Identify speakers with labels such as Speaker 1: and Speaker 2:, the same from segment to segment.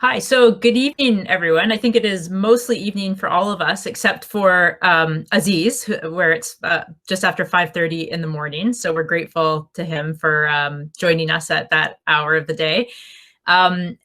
Speaker 1: Hi, so good evening, everyone. I think it is mostly evening for all of us, except for Aziz, where it's just after 5:30 in the morning. So we're grateful to him for joining us at that hour of the day. And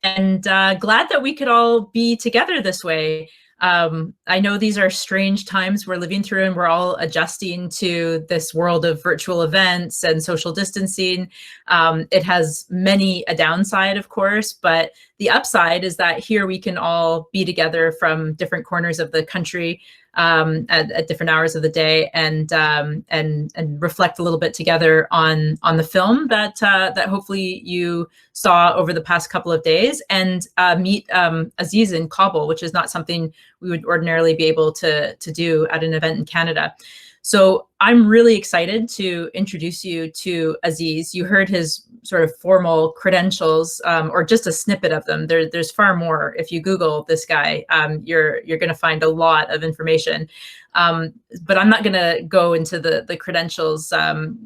Speaker 1: glad that we could all be together this way. I know these are strange times we're living through, and we're all adjusting to this world of virtual events and social distancing. It has many a downside, of course, but the upside is that here we can all be together from different corners of the country at different hours of the day, and reflect a little bit together on the film that hopefully you saw over the past couple of days, and meet Aziz in Kabul, which is not something we would ordinarily be able to do at an event in Canada. So I'm really excited to introduce you to Aziz. You heard his sort of formal credentials, or just a snippet of them. There's far more. If you Google this guy, you're going to find a lot of information. But I'm not going to go into the credentials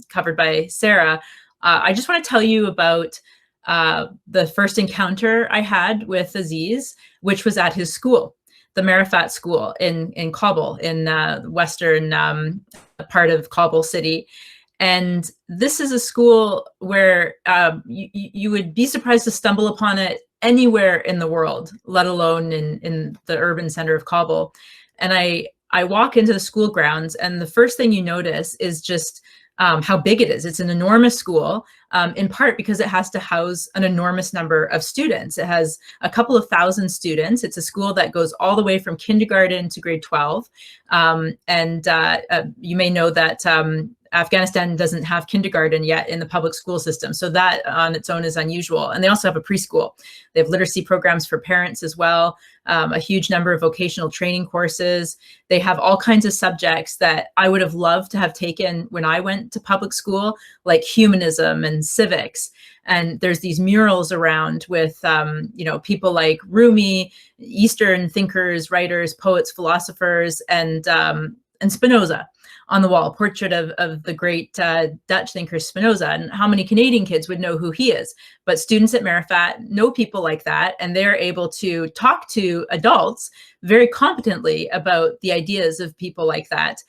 Speaker 1: covered by Sarah. I just want to tell you about the first encounter I had with Aziz, which was at his school, the Marefat School in Kabul, in western part of Kabul city. And this is a school where you would be surprised to stumble upon it anywhere in the world, let alone in the urban center of Kabul. And I walk into the school grounds, and the first thing you notice is just how big it is. It's an enormous school, in part because it has to house an enormous number of students. It has a couple of thousand students. It's a school that goes all the way from kindergarten to grade 12. You may know that Afghanistan doesn't have kindergarten yet in the public school system. So that on its own is unusual. And they also have a preschool. They have literacy programs for parents as well, a huge number of vocational training courses. They have all kinds of subjects that I would have loved to have taken when I went to public school, like humanism and civics. And there's these murals around with, people like Rumi, Eastern thinkers, writers, poets, philosophers, and Spinoza on the wall, portrait of the great Dutch thinker Spinoza. And how many Canadian kids would know who he is? But students at Marefat know people like that, and they're able to talk to adults very competently about the ideas of people like that.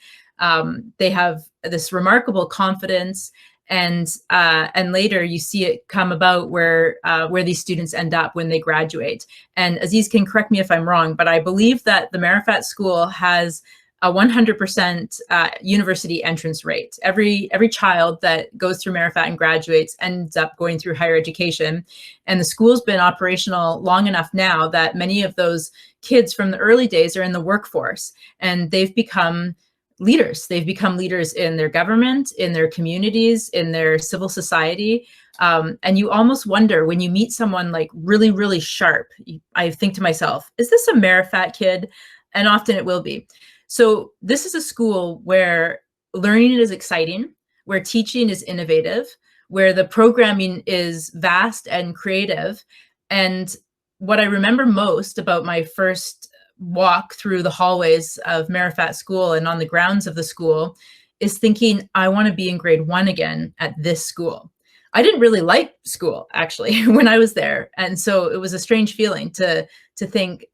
Speaker 1: They have this remarkable confidence, and later you see it come about where these students end up when they graduate. And Aziz can correct me if I'm wrong, but I believe that the Marefat School has a 100% university entrance rate. Every child that goes through Marefat and graduates ends up going through higher education. And the school's been operational long enough now that many of those kids from the early days are in the workforce, and they've become leaders. They've become leaders in their government, in their communities, in their civil society. And you almost wonder when you meet someone like really, really sharp, I think to myself, is this a Marefat kid? And often it will be. So this is a school where learning is exciting, where teaching is innovative, where the programming is vast and creative. And what I remember most about my first walk through the hallways of Marefat School and on the grounds of the school is thinking, I want to be in grade 1 again at this school. I didn't really like school, actually, when I was there. And so it was a strange feeling to think,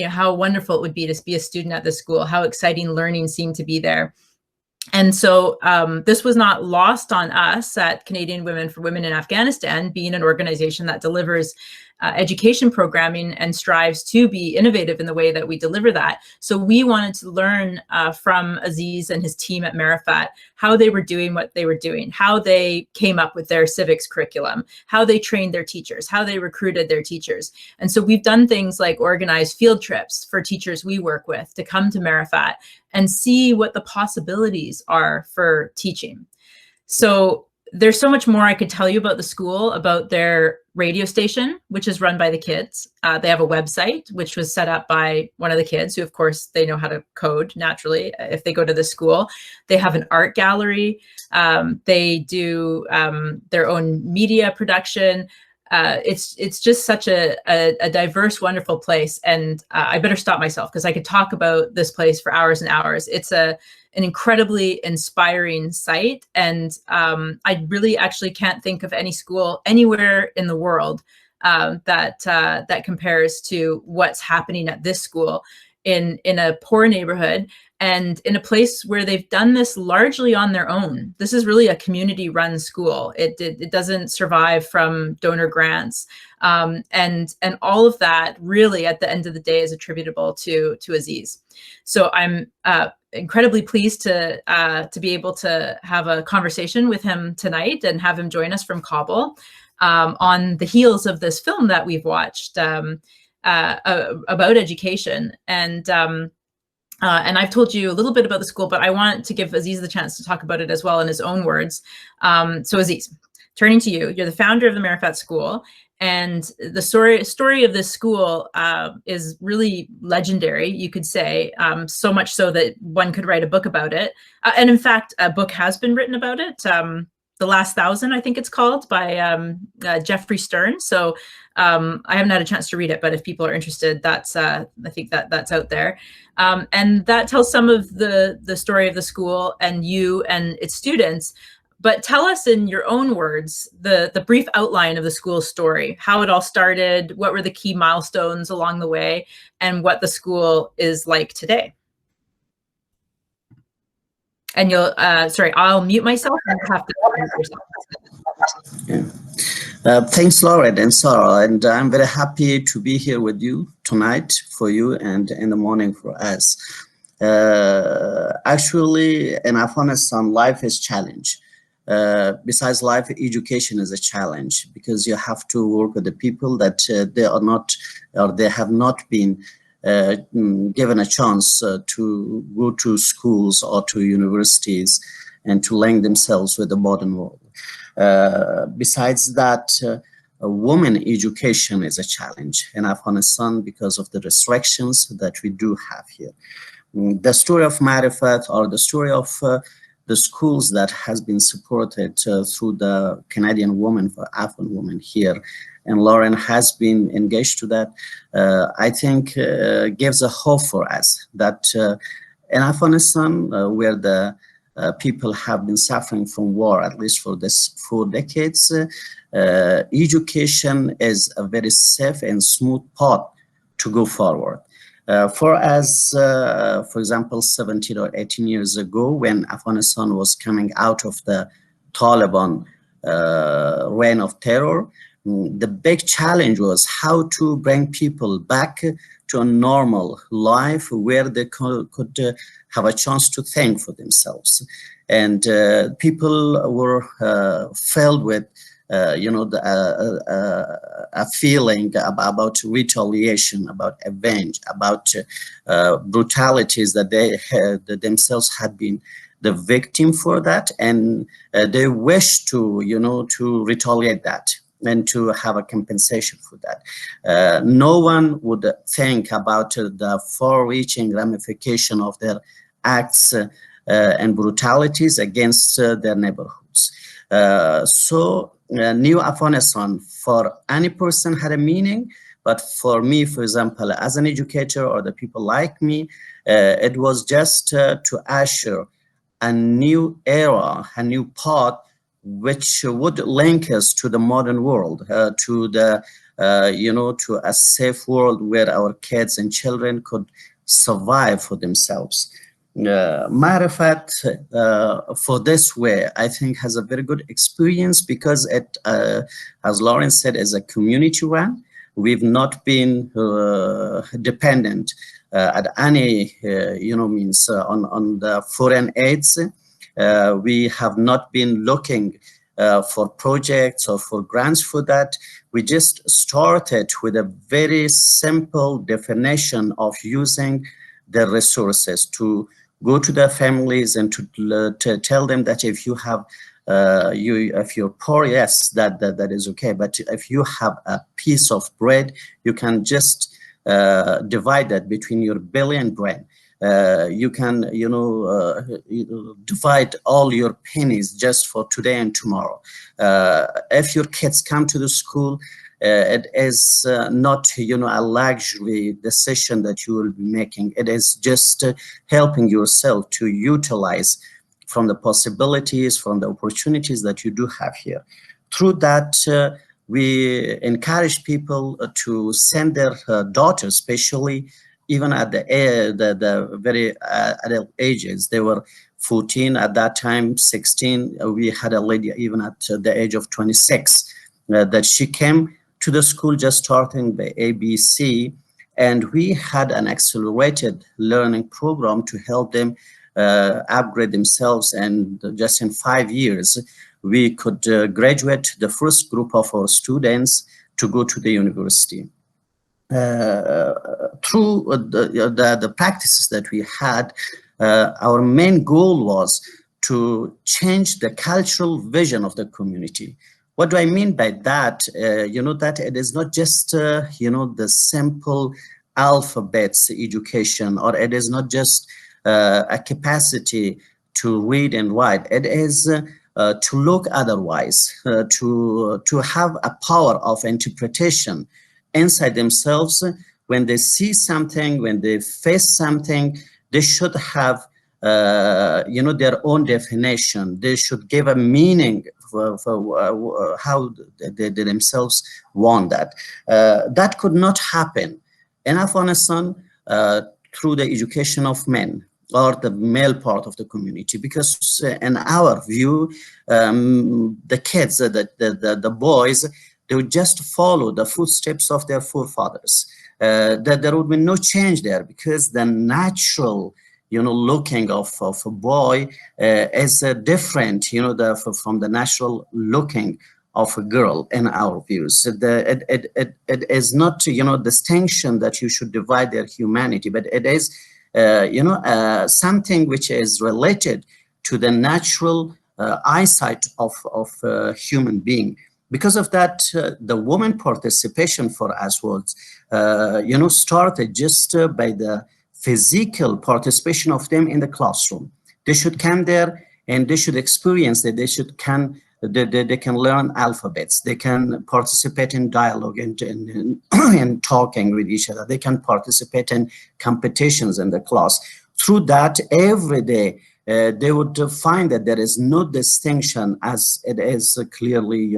Speaker 1: how wonderful it would be to be a student at this school, how exciting learning seemed to be there. And so this was not lost on us at Canadian Women for Women in Afghanistan, being an organization that delivers education programming and strives to be innovative in the way that we deliver that. So we wanted to learn from Aziz and his team at Marefat how they were doing what they were doing, how they came up with their civics curriculum, how they trained their teachers, how they recruited their teachers. And so we've done things like organize field trips for teachers we work with to come to Marefat and see what the possibilities are for teaching. So there's so much more I could tell you about the school, about their radio station, which is run by the kids. They have a website, which was set up by one of the kids who, of course, they know how to code naturally if they go to the school. They have an art gallery. They do their own media production. It's just such a diverse, wonderful place. And I better stop myself because I could talk about this place for hours and hours. It's an incredibly inspiring site. And I really actually can't think of any school anywhere in the world that compares to what's happening at this school in a poor neighborhood and in a place where they've done this largely on their own. This is really a community-run school. It doesn't survive from donor grants, and all of that really at the end of the day is attributable to Aziz. So I'm incredibly pleased to be able to have a conversation with him tonight and have him join us from Kabul on the heels of this film that we've watched about education. And I've told you a little bit about the school, but I want to give Aziz the chance to talk about it as well in his own words. So Aziz, turning to you, you're the founder of the Marefat School, and the story of this school is really legendary, you could say, so much so that one could write a book about it. And in fact, a book has been written about it. The Last 1,000, I think it's called, by Jeffrey Stern. So I haven't had a chance to read it, but if people are interested, that's I think that's out there. And that tells some of the story of the school and you and its students. But tell us in your own words the brief outline of the school's story, how it all started, what were the key milestones along the way, and what the school is like today. And you'll, sorry, I'll mute myself and have to mute yourself.
Speaker 2: Yeah. Thanks, Lauryn and Sarah, and I'm very happy to be here with you tonight for you and in the morning for us. Actually, in Afghanistan, life is challenge. Besides life, education is a challenge because you have to work with the people that they are not, or they have not been given a chance to go to schools or to universities and to link themselves with the modern world. Besides that, women education is a challenge in Afghanistan because of the restrictions that we do have here. The story of Marefat, or the story of the schools that has been supported through the Canadian Women for Afghan Women here, and Lauryn has been engaged to that, I think gives a hope for us that in Afghanistan, where the people have been suffering from war, at least for this 4 decades, education is a very safe and smooth path to go forward. For us, for example, 17 or 18 years ago, when Afghanistan was coming out of the Taliban reign of terror, the big challenge was how to bring people back to a normal life where they could have a chance to think for themselves. And people were filled with a feeling about retaliation, about revenge, about brutalities that they had, that themselves had been the victim for that, and they wish to, to retaliate that and to have a compensation for that. No one would think about the far-reaching ramification of their acts and brutalities against their neighborhoods. So New Afghanistan for any person had a meaning, but for me, for example, as an educator or the people like me, it was just to usher a new era, a new path, which would link us to the modern world, to the, to a safe world where our kids and children could survive for themselves. Marefat, for this way, I think has a very good experience because it, as Lauryn said, is a community run. We've not been dependent at any, means on the foreign aids. We have not been looking for projects or for grants for that. We just started with a very simple definition of using the resources to go to their families and to tell them that if you have, if you're poor, yes, that is okay. But if you have a piece of bread, you can just divide that between your belly and bread. You can, divide all your pennies just for today and tomorrow. If your kids come to the school, it is not, a luxury decision that you will be making. It is just helping yourself to utilize from the possibilities, from the opportunities that you do have here. Through that, we encourage people to send their daughters, especially even at the very adult ages. They were 14 at that time, 16. We had a lady even at the age of 26 that she came to the school just starting the ABC, and we had an accelerated learning program to help them upgrade themselves, and just in 5 years we could graduate the first group of our students to go to the university. Through the practices that we had, our main goal was to change the cultural vision of the community. What do I mean by that? That it is not just, the simple alphabets education, or it is not just a capacity to read and write. It is to look otherwise, to have a power of interpretation inside themselves. When they see something, when they face something, they should have their own definition. They should give a meaning for how they themselves want that. That could not happen in Afghanistan through the education of men or the male part of the community, because in our view, the kids, the boys, they would just follow the footsteps of their forefathers. That there would be no change there, because the natural looking of a boy is different from the natural looking of a girl in our views. It is not distinction that you should divide their humanity, but it is something which is related to the natural eyesight of a human being. Because of that, the woman participation for us was started just by the physical participation of them in the classroom. They should come there and they should experience that they can learn alphabets. They can participate in dialogue and talking with each other. They can participate in competitions in the class. Through that, every day, they would find that there is no distinction, as it is clearly,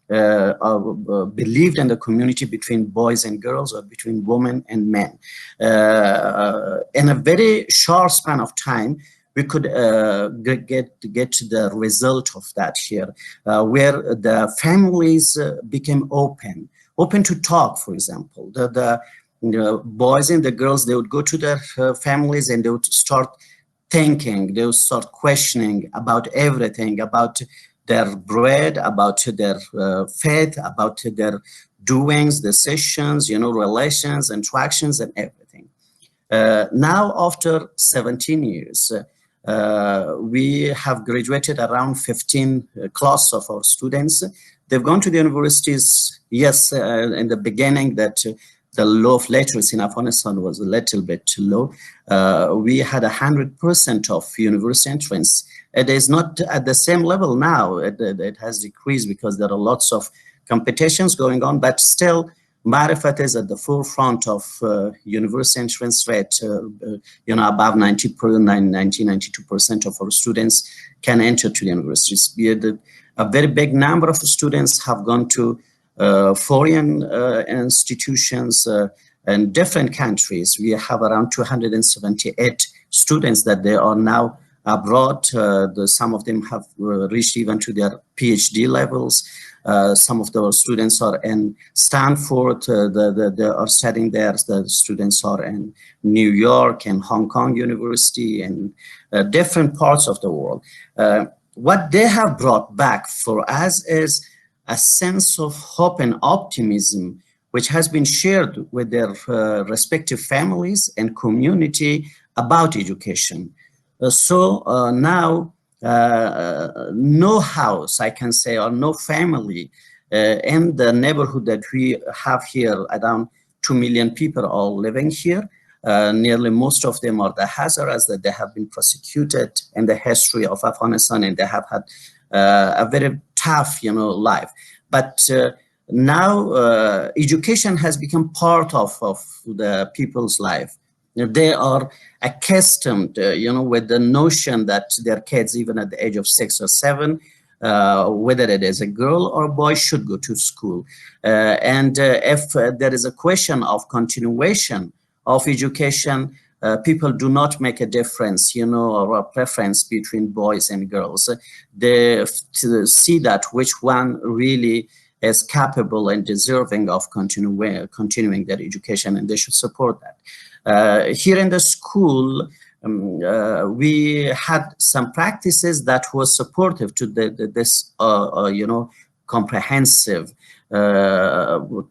Speaker 2: believed in the community, between boys and girls or between women and men. In a very short span of time, we could get the result of that here, where the families became open to talk. For example, the boys and the girls, they would go to their families and they would start thinking, they would start questioning about everything, about their bread, about their faith, about their doings, decisions, relations, interactions, and everything. Now, after 17 years, we have graduated around 15 class of our students. They've gone to the universities. Yes, in the beginning that the law of literacy in Afghanistan was a little bit low. We had 100% of university entrance. It is not at the same level now. It has decreased because there are lots of competitions going on, but still Marefat is at the forefront of university entrance rate. Above 92% of our students can enter to the universities. A very big number of students have gone to foreign institutions in different countries. We have around 278 students that they are now abroad. Some of them have reached even to their PhD levels. Some of the students are in Stanford. They are studying there. The students are in New York and Hong Kong University and different parts of the world. What they have brought back for us is a sense of hope and optimism, which has been shared with their respective families and community about education. Now, no house, I can say, or no family in the neighborhood that we have here, around 2 million people all living here. Nearly most of them are the Hazaras, that they have been persecuted in the history of Afghanistan, and they have had a very tough, life. But now education has become part of the people's life. They are accustomed, with the notion that their kids, even at the age of 6 or 7, whether it is a girl or boy, should go to school. And if there is a question of continuation of education, people do not make a difference, or a preference between boys and girls. They see that which one really is capable and deserving of continuing their education, and they should support that. Here in the school, we had some practices that was supportive to this comprehensive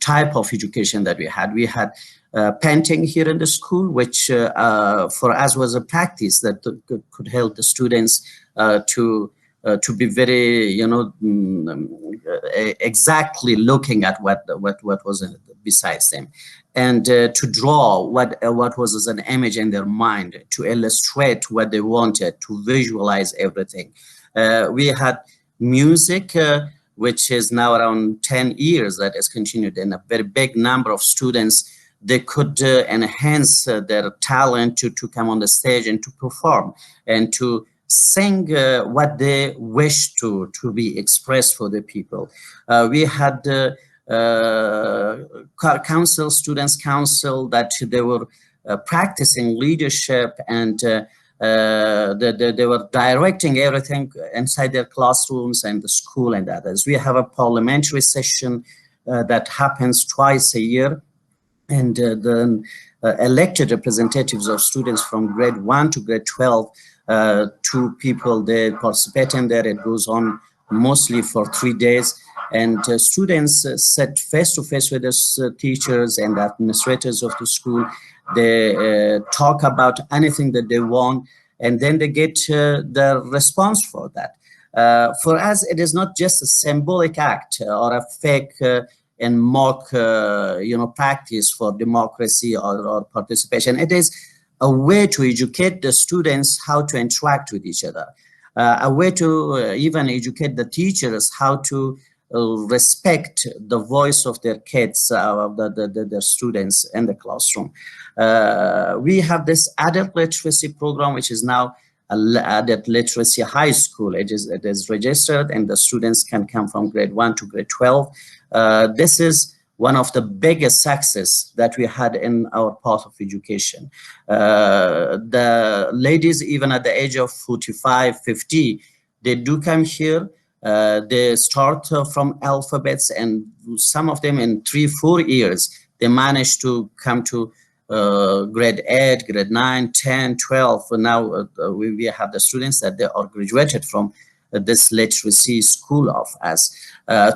Speaker 2: type of education that we had. We had painting here in the school, which for us was a practice that could help the students to be very, exactly looking at what was besides them, and to draw what was as an image in their mind, to illustrate what they wanted, to visualize everything. We had music, which is now around 10 years that has continued, and a very big number of students, they could enhance their talent to come on the stage and to perform and to sing what they wish to be expressed for the people. We had council, students council, that they were practicing leadership, and they were directing everything inside their classrooms and the school and others. We have a parliamentary session that happens twice a year, and the elected representatives of students from grade 1 to grade 12, two people, they participate in there. It goes on mostly for 3 days, and students sit face to face with the teachers and administrators of the school. They talk about anything that they want, and then they get the response for that. For us, it is not just a symbolic act or a fake and mock, practice for democracy or participation. It is a way to educate the students how to interact with each other, a way to even educate the teachers how to respect the voice of their kids, their students in the classroom. We have this adult literacy program, which is now adult literacy high school. It is registered, and the students can come from grade 1 to grade 12. This is one of the biggest success that we had in our path of education. The ladies, even at the age of 45, 50, they do come here. They start from alphabets, and some of them in 3-4 years, they manage to come to grade 8, grade 9, 10, 12. Now we have the students that they are graduated from this literacy school of us.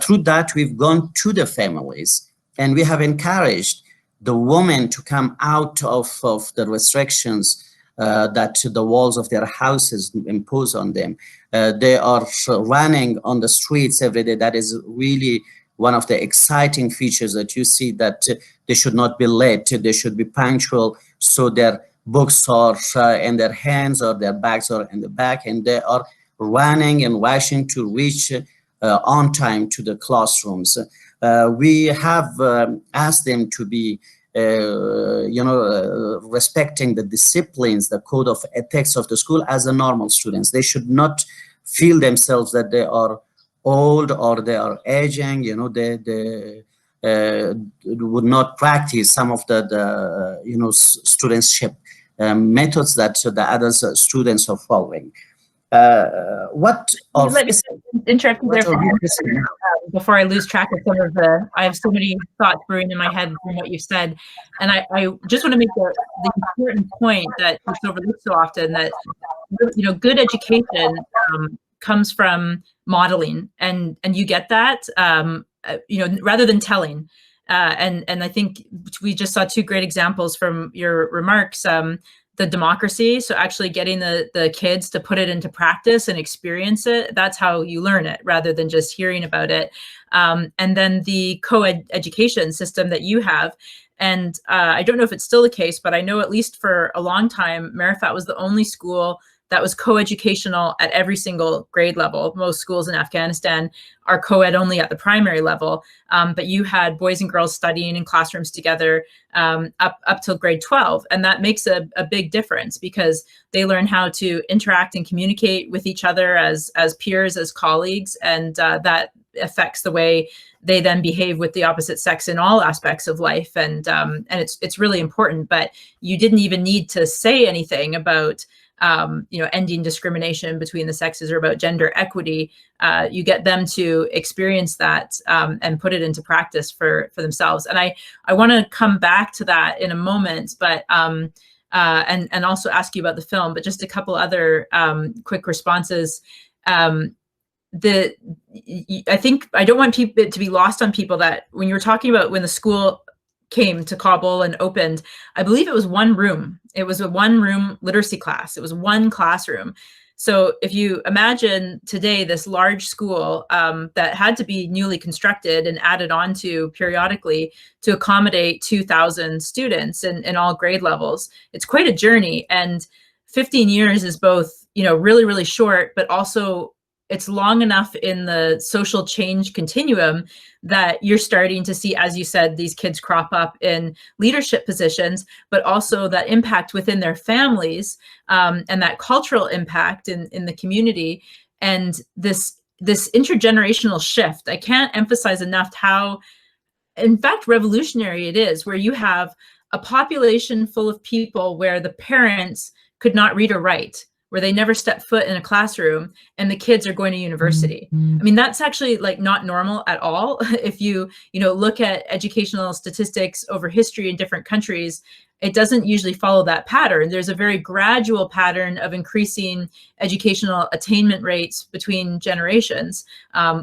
Speaker 2: Through that, we've gone to the families, and we have encouraged the women to come out of the restrictions that the walls of their houses impose on them. They are running on the streets every day. That is really one of the exciting features that you see, that they should not be late, they should be punctual, so their books are in their hands or their bags are in the back, and they are running and rushing to reach on time to the classrooms. We have asked them to be respecting the disciplines, the code of ethics of the school as a normal students. They should not feel themselves that they are old or they are aging. They would not practice some of the studentship methods that the other students are following. What of
Speaker 1: Let me interrupt you there before I lose track of some of the. I have so many thoughts brewing in my head from what you said, and I just want to make the important point that is overlooked so often, that good education comes from modeling, and you get that rather than telling. And I think we just saw 2 great examples from your remarks. The democracy, so actually getting the kids to put it into practice and experience it, that's how you learn it, rather than just hearing about it. And then the co-education system that you have. And I don't know if it's still the case, but I know at least for a long time, Marefat was the only school that was co-educational at every single grade level. Most schools in Afghanistan are co-ed only at the primary level, but you had boys and girls studying in classrooms together up till grade 12. And that makes a big difference because they learn how to interact and communicate with each other as peers, as colleagues, and that affects the way they then behave with the opposite sex in all aspects of life. And it's really important, but you didn't even need to say anything about ending discrimination between the sexes or about gender equity. You get them to experience that and put it into practice for themselves. And I want to come back to that in a moment, but and also ask you about the film, but just a couple other quick responses. I think I don't want people to be lost on people that when you were talking about when the school came to Kabul and opened, I believe it was one room. It was a one-room literacy class. It was one classroom. So if you imagine today this large school that had to be newly constructed and added on to periodically to accommodate 2,000 students in all grade levels, it's quite a journey. And 15 years is both, really, really short, but also it's long enough in the social change continuum that you're starting to see, as you said, these kids crop up in leadership positions, but also that impact within their families and that cultural impact in the community. And this intergenerational shift, I can't emphasize enough how, in fact, revolutionary it is, where you have a population full of people where the parents could not read or write, where they never stepped foot in a classroom, and the kids are going to university. I mean, that's actually like not normal at all. If you look at educational statistics over history in different countries, it doesn't usually follow that pattern. There's a very gradual pattern of increasing educational attainment rates between generations,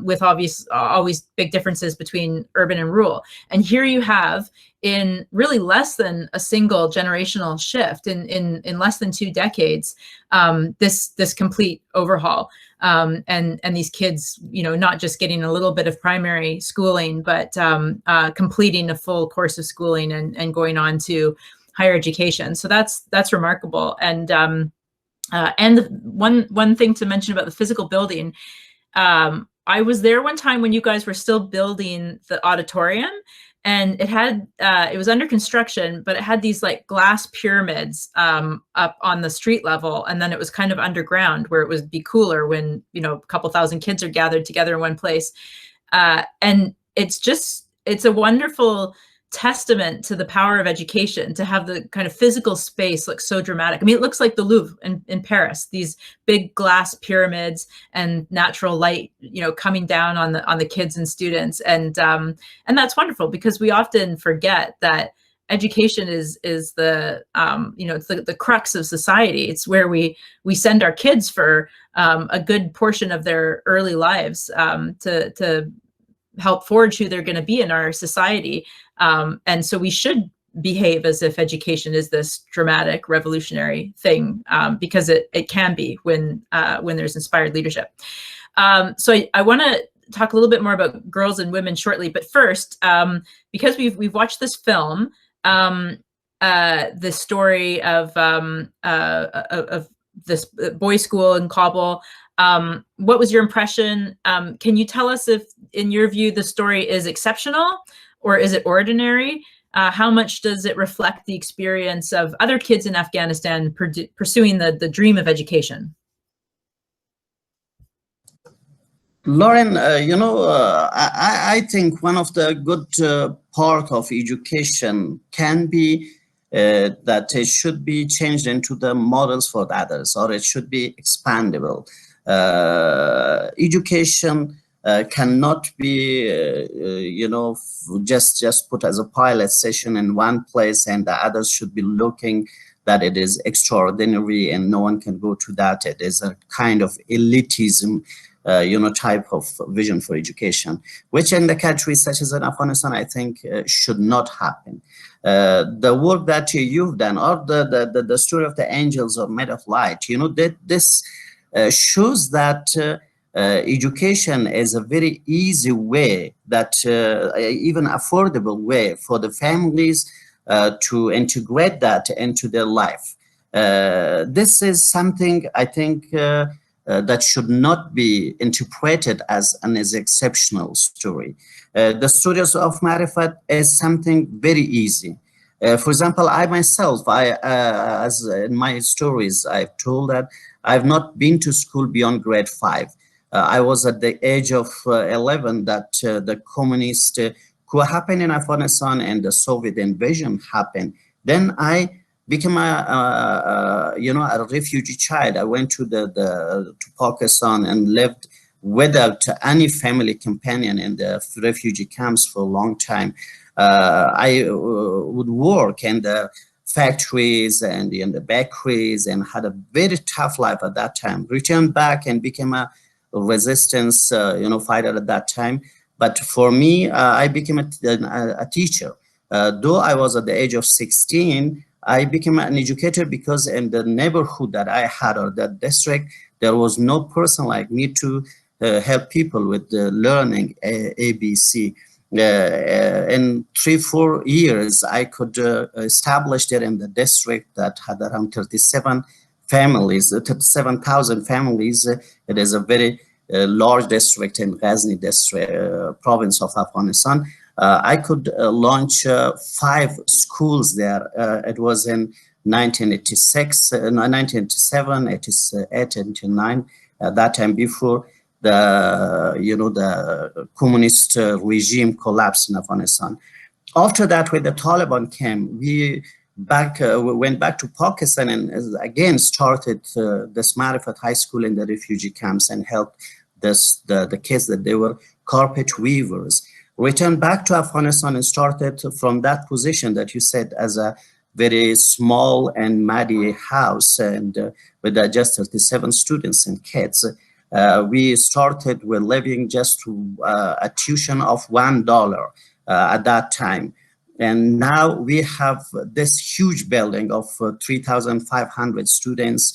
Speaker 1: with always big differences between urban and rural. And here you have, in really less than a single generational shift, in less than 2 decades, this complete overhaul. And these kids, not just getting a little bit of primary schooling, but completing a full course of schooling and going on to higher education. So that's remarkable. And one thing to mention about the physical building, I was there one time when you guys were still building the auditorium, and it was under construction, but it had these like glass pyramids up on the street level, and then it was kind of underground where it would be cooler when a couple thousand kids are gathered together in one place. And it's a wonderful testament to the power of education to have the kind of physical space look so dramatic. I mean, it looks like the Louvre in Paris, these big glass pyramids and natural light, coming down on the kids and students. And that's wonderful, because we often forget that education is the it's the crux of society. It's where we send our kids for a good portion of their early lives to help forge who they're going to be in our society. And so we should behave as if education is this dramatic, revolutionary thing, because it can be when there's inspired leadership. So I want to talk a little bit more about girls and women shortly, but first, because we've watched this film, the story of this boys' school in Kabul. What was your impression? Can you tell us if, in your view, the story is exceptional or is it ordinary? How much does it reflect the experience of other kids in Afghanistan pursuing the dream of education?
Speaker 2: Lauryn, I think one of the good part of education can be that it should be changed into the models for the others, or it should be expandable. Education cannot be, just put as a pilot session in one place, and the others should be looking that it is extraordinary and no one can go to that. It is a kind of elitism, type of vision for education, which in the countries such as in Afghanistan, I think should not happen. The work that you've done, or the story of the angels or made of light, that this shows that education is a very easy way, that even affordable way for the families to integrate that into their life. This is something I think that should not be interpreted as an exceptional story. The stories of Marifat is something very easy. For example, I myself, as in my stories, I've told that I've not been to school beyond grade 5. I was at the age of 11 that the communist coup happened in Afghanistan and the Soviet invasion happened. Then I became a refugee child. I went to Pakistan and lived without any family companion in the refugee camps for a long time. I would work in the factories and in the bakeries and had a very tough life at that time. Returned back and became a resistance, fighter at that time. But for me, I became a teacher. Though I was at the age of 16, I became an educator because in the neighborhood that I had or that district, there was no person like me to help people with learning ABC. In 3-4 years, I could establish there in the district that had around 37 families, 37,000 families. It is a very large district in Ghazni district, province of Afghanistan. I could launch 5 schools there. It was in 1986, 1987, 88, 89, that time before the communist regime collapsed in Afghanistan. After that, when the Taliban came, we went back to Pakistan and again started this Marefat High School in the refugee camps and helped the kids that they were carpet weavers. Returned back to Afghanistan and started from that position that you said as a very small and muddy house and with just 37 students and kids. We started with living just a tuition of $1 at that time. And now we have this huge building of 3,500 students.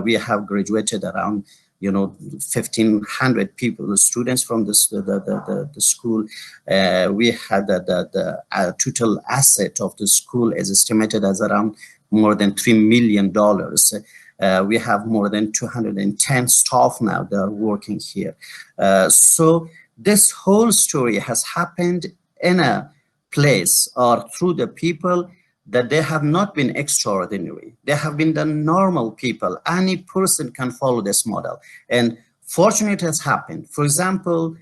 Speaker 2: We have graduated around 1,500 people, the students from the school. We had the total asset of the school is estimated as around more than $3 million. We have more than 210 staff now that are working here. So this whole story has happened in a place or through the people that they have not been extraordinary. They have been the normal people. Any person can follow this model. And fortunately, it has happened. For example,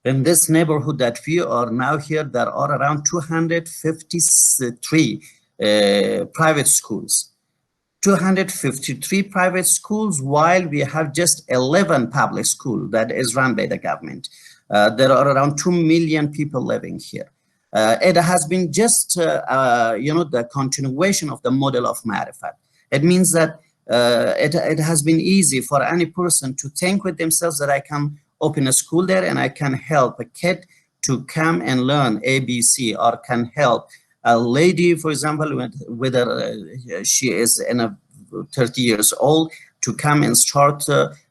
Speaker 2: in this neighborhood that we are now here, there are around 253 private schools. 253 private schools, while we have just 11 public schools that is run by the government. There are around 2 million people living here. It has been just, the continuation of the model of Marefat. It means that it has been easy for any person to think with themselves that I can open a school there and I can help a kid to come and learn ABC, or can help a lady, for example, whether she is in a 30 years old, to come and start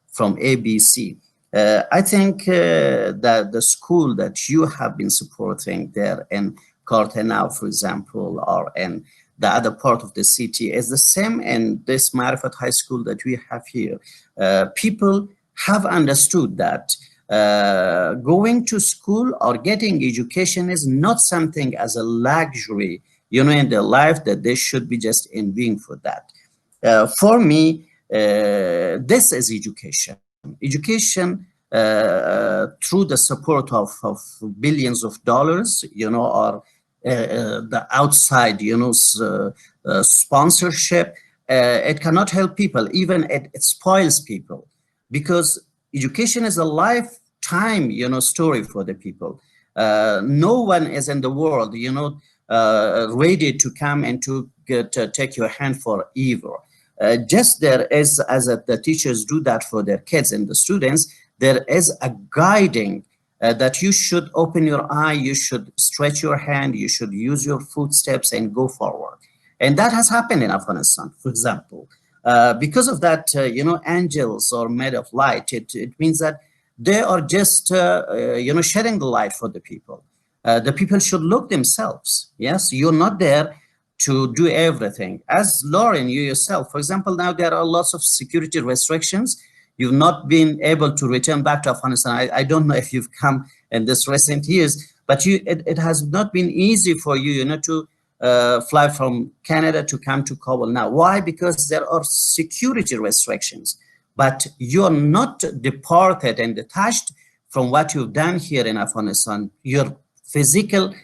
Speaker 2: from ABC. I think that the school that you have been supporting there in Cartenau, for example, or in the other part of the city is the same in this Marefat High School that we have here. People have understood that going to school or getting education is not something as a luxury, in their life, that they should be just envying for that. For me, this is education. Education through the support of billions of dollars, or the outside, sponsorship, it cannot help people. Even it spoils people, because education is a lifetime, story for the people. No one is in the world, ready to come and to take your hand for evil. Just there is, as the teachers do that for their kids and the students, there is a guiding that you should open your eye, you should stretch your hand, you should use your footsteps and go forward. And that has happened in Afghanistan, for example. Because of that, angels are made of light. It means that they are just, shedding the light for the people. The people should look themselves. Yes, you're not there to do everything. As Lauryn, you yourself, for example, now there are lots of security restrictions. You've not been able to return back to Afghanistan. I don't know if you've come in this recent years, but it has not been easy for you, to fly from Canada to come to Kabul now. Why? Because there are security restrictions, but you're not departed and detached from what you've done here in Afghanistan. Your physical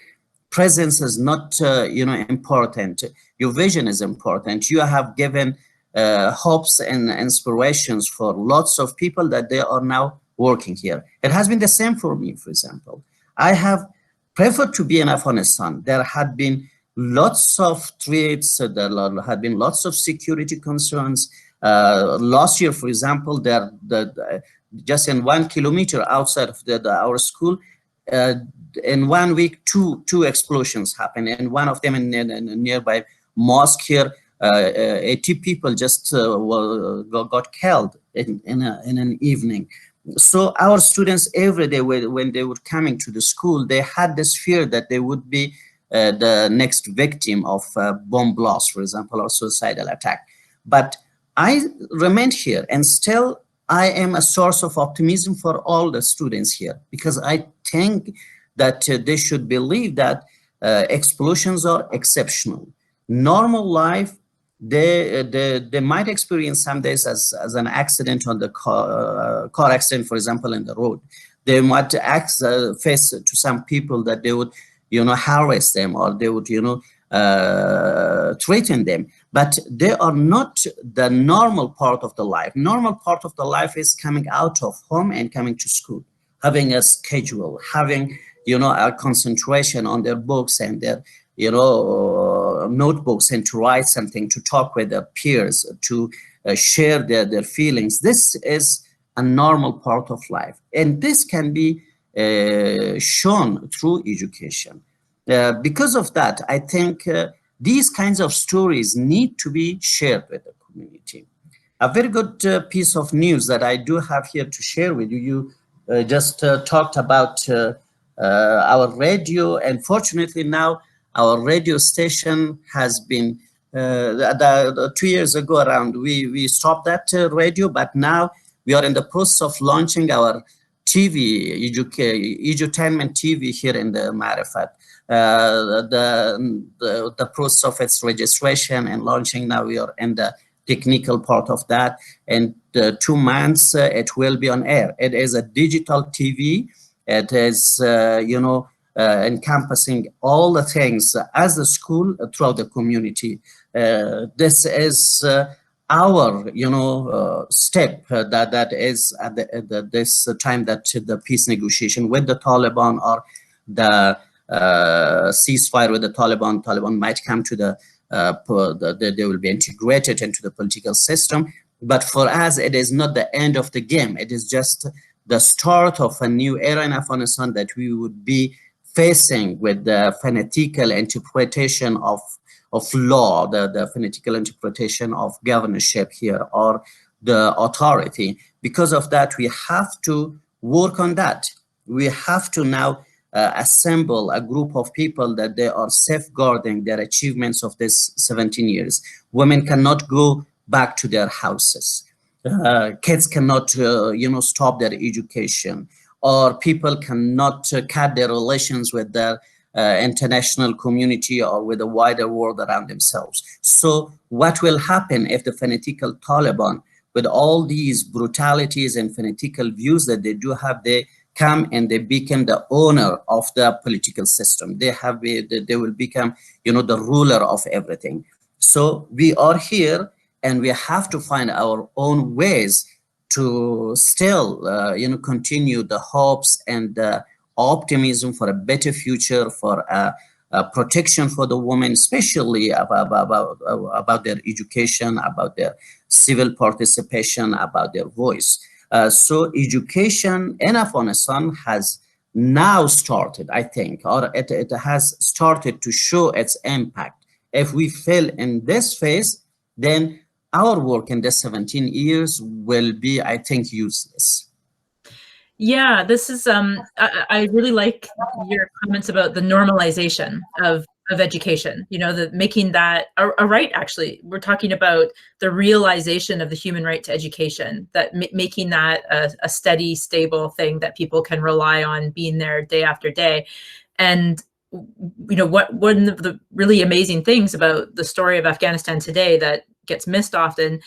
Speaker 2: presence is not, important. Your vision is important. You have given hopes and inspirations for lots of people that they are now working here. It has been the same for me, for example. I have preferred to be in Afghanistan. There had been lots of threats, there had been lots of security concerns. Last year, for example, just in 1 kilometer outside of our school, in 1 week, two explosions happened, and one of them in a nearby mosque here, 80 people just got killed in an evening. So our students every day, when they were coming to the school, they had this fear that they would be the next victim of bomb blast, for example, or suicidal attack. But I remained here, and still I am a source of optimism for all the students here, because I think that they should believe that explosions are exceptional. Normal life, they might experience some days as an accident on the car accident, for example, in the road. They might face to some people that they would, harass them, or they would, threaten them. But they are not the normal part of the life. Normal part of the life is coming out of home and coming to school, having a schedule, having, a concentration on their books and their, notebooks, and to write something, to talk with their peers, to share their feelings. This is a normal part of life. And this can be shown through education. Because of that, I think these kinds of stories need to be shared with the community. A very good piece of news that I do have here to share with you. You just talked about our radio, and fortunately now our radio station has been 2 years ago around, we stopped that radio, but now we are in the process of launching our TV, edutainment TV here in the Marefat. The process of its registration and launching, now we are in the technical part of that. And 2 months it will be on air. It is a digital TV. It is, encompassing all the things as a school throughout the community. This is our, step that is at this time that the peace negotiation with the Taliban, or the ceasefire with the Taliban might come to they will be integrated into the political system. But for us, it is not the end of the game. It is just the start of a new era in Afghanistan, that we would be facing with the fanatical interpretation of law, the fanatical interpretation of governorship here, or the authority. Because of that, we have to work on that. We have to now assemble a group of people that they are safeguarding their achievements of this 17 years. Women cannot go back to their houses. Kids cannot, stop their education, or people cannot cut their relations with their international community or with the wider world around themselves. So what will happen if the fanatical Taliban, with all these brutalities and fanatical views that they do have, they come and they become the owner of the political system? They will become, the ruler of everything. So we are here, and we have to find our own ways to still, continue the hopes and the optimism for a better future, for protection for the women, especially about their education, about their civil participation, about their voice. So education in Afghanistan has now started, I think, or it has started to show its impact. If we fail in this phase, then our work in the 17 years will be, I think, useless.
Speaker 1: Yeah, this is, I really like your comments about the normalization of of education, you know, the making that a right. Actually, we're talking about the realization of the human right to education, that making that a steady, stable thing that people can rely on being there day after day. And you know, one of the really amazing things about the story of Afghanistan today that gets missed often,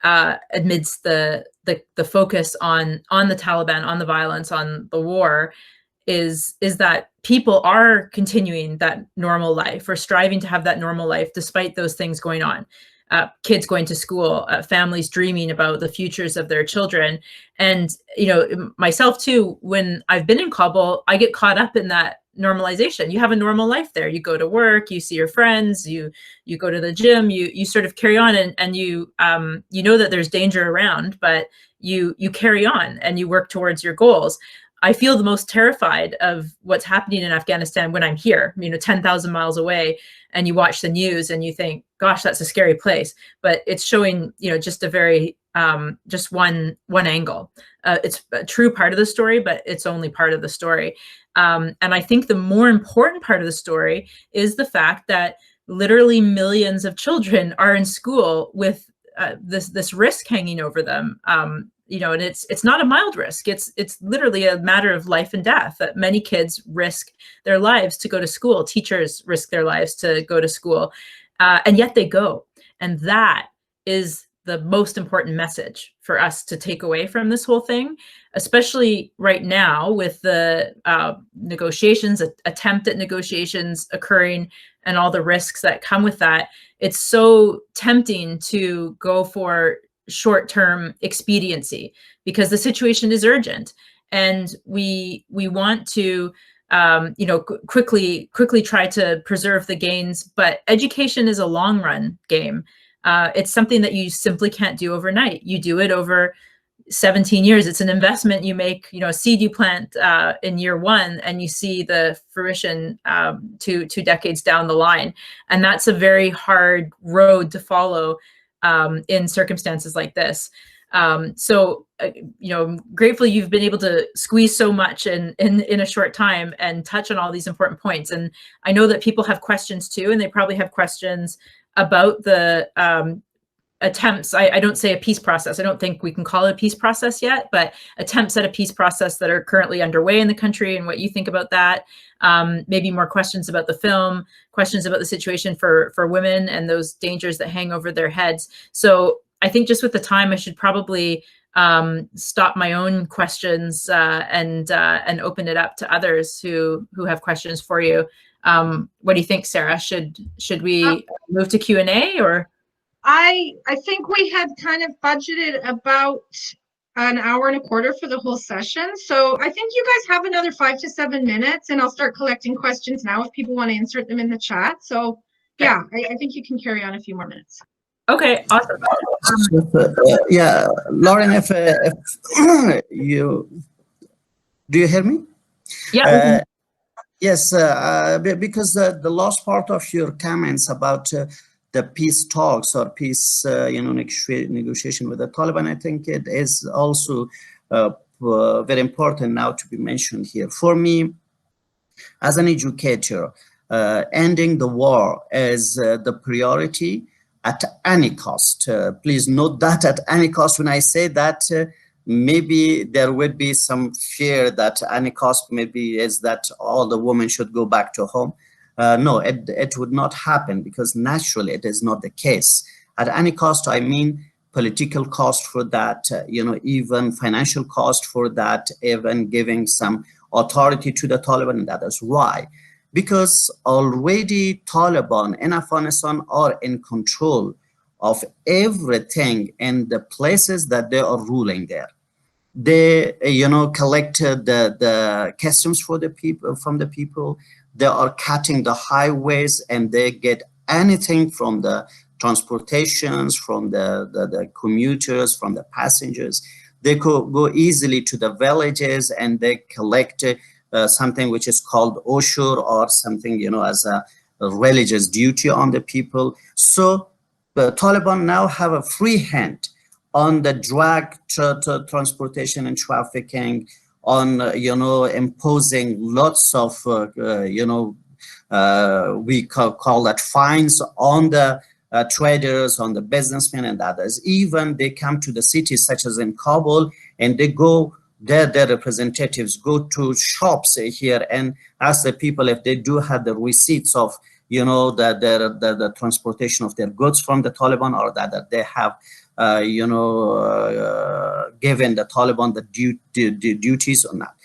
Speaker 1: amidst the focus on the Taliban, on the violence, on the war, is that people are continuing that normal life, or striving to have that normal life despite those things going on. Kids going to school, families dreaming about the futures of their children. And, you know, myself too, when I've been in Kabul, I get caught up in that normalization. You have a normal life there. You go to work, you see your friends, you go to the gym, you sort of carry on, and you know that there's danger around, but you carry on and you work towards your goals. I feel the most terrified of what's happening in Afghanistan when I'm here, you know, 10,000 miles away, and you watch the news and you think, gosh, that's a scary place. But it's showing, you know, just a very, just one angle. It's a true part of the story, but it's only part of the story. And I think the more important part of the story is the fact that literally millions of children are in school with this risk hanging over them. You know, and it's not a mild risk. It's literally a matter of life and death, that many kids risk their lives to go to school. Teachers risk their lives to go to school, and yet they go. And that is the most important message for us to take away from this whole thing, especially right now with the negotiations, attempt at negotiations occurring, and all the risks that come with that. It's so tempting to go for short-term expediency because the situation is urgent, and we want to you know, quickly try to preserve the gains. But education is a long-run game. It's something that you simply can't do overnight. You do it over 17 years. It's an investment you make, you know, a seed you plant in year one, and you see the fruition 2 decades down the line. And that's a very hard road to follow in circumstances like this. So, you know, grateful you've been able to squeeze so much in a short time and touch on all these important points. And I know that people have questions too, and they probably have questions about the attempts. I don't say a peace process. I don't think we can call it a peace process yet, but attempts at a peace process that are currently underway in the country, and what you think about that. Maybe more questions about the film, questions about the situation for women and those dangers that hang over their heads. So I think just with the time, I should probably stop my own questions and open it up to others who have questions for you. What do you think, Sarah? Should we move to Q&A, or?
Speaker 3: I think we had kind of budgeted about an hour and a quarter for the whole session. So I think you guys have another 5 to 7 minutes, and I'll start collecting questions now if people want to insert them in the chat. So yeah, I think you can carry on a few more minutes.
Speaker 1: Okay, awesome.
Speaker 2: Yeah, Lauryn, if do you hear me?
Speaker 1: Yeah.
Speaker 2: Yes, because the last part of your comments about the peace talks or peace, you know, negotiation with the Taliban, I think it is also very important now to be mentioned here. For me, as an educator, ending the war is the priority at any cost. Please note that at any cost. When I say that, maybe there would be some fear that any cost maybe is that all the women should go back to home. No, it would not happen, because naturally it is not the case. At any cost, I mean political cost for that, you know, even financial cost for that, even giving some authority to the Taliban, and that is why. Because already Taliban in Afghanistan are in control of everything in the places that they are ruling there. They, you know, collected the customs for the people, from the people. They are cutting the highways, and they get anything from the transportations, from the commuters, from the passengers. They could go easily to the villages, and they collect something which is called Oshur, or something, you know, as a religious duty on the people. So the Taliban now have a free hand on the drug transportation and trafficking, on, you know, imposing lots of, you know, we call that fines on the traders, on the businessmen and others. Even they come to the cities such as in Kabul, and they go, their representatives go to shops here and ask the people if they do have the receipts of, you know, the transportation of their goods from the Taliban, or that they have, you know, given the Taliban the duties or not.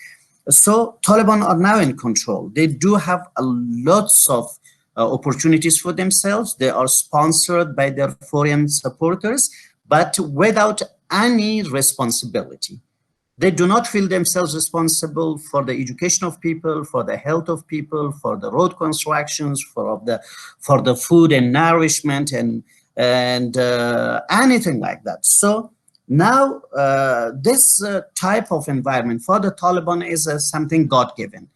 Speaker 2: So Taliban are now in control. They do have lots of opportunities for themselves. They are sponsored by their foreign supporters, but without any responsibility. They do not feel themselves responsible for the education of people, for the health of people, for the road constructions, for the food and nourishment and anything like that. So now this type of environment for the Taliban is something God-given.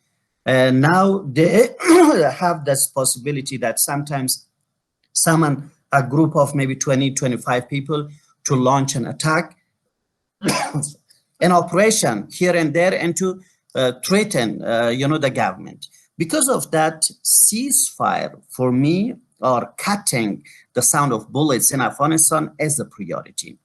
Speaker 2: And now they have this possibility that sometimes summon a group of maybe 20, 25 people to launch an attack, an operation here and there, and to threaten, you know, the government. Because of that, ceasefire for me, or cutting the sound of bullets in Afghanistan, is a priority.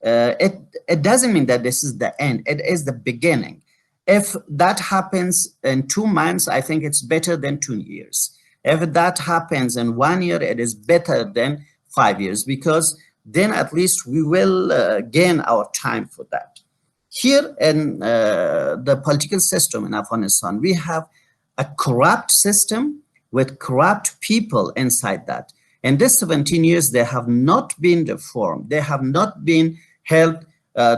Speaker 2: It doesn't mean that this is the end. It is the beginning. If that happens in 2 months, I think it's better than 2 years. If that happens in 1 year, it is better than 5 years, because then at least we will gain our time for that. Here in the political system in Afghanistan, we have a corrupt system with corrupt people inside that. In this 17 years, they have not been reformed. They have not been held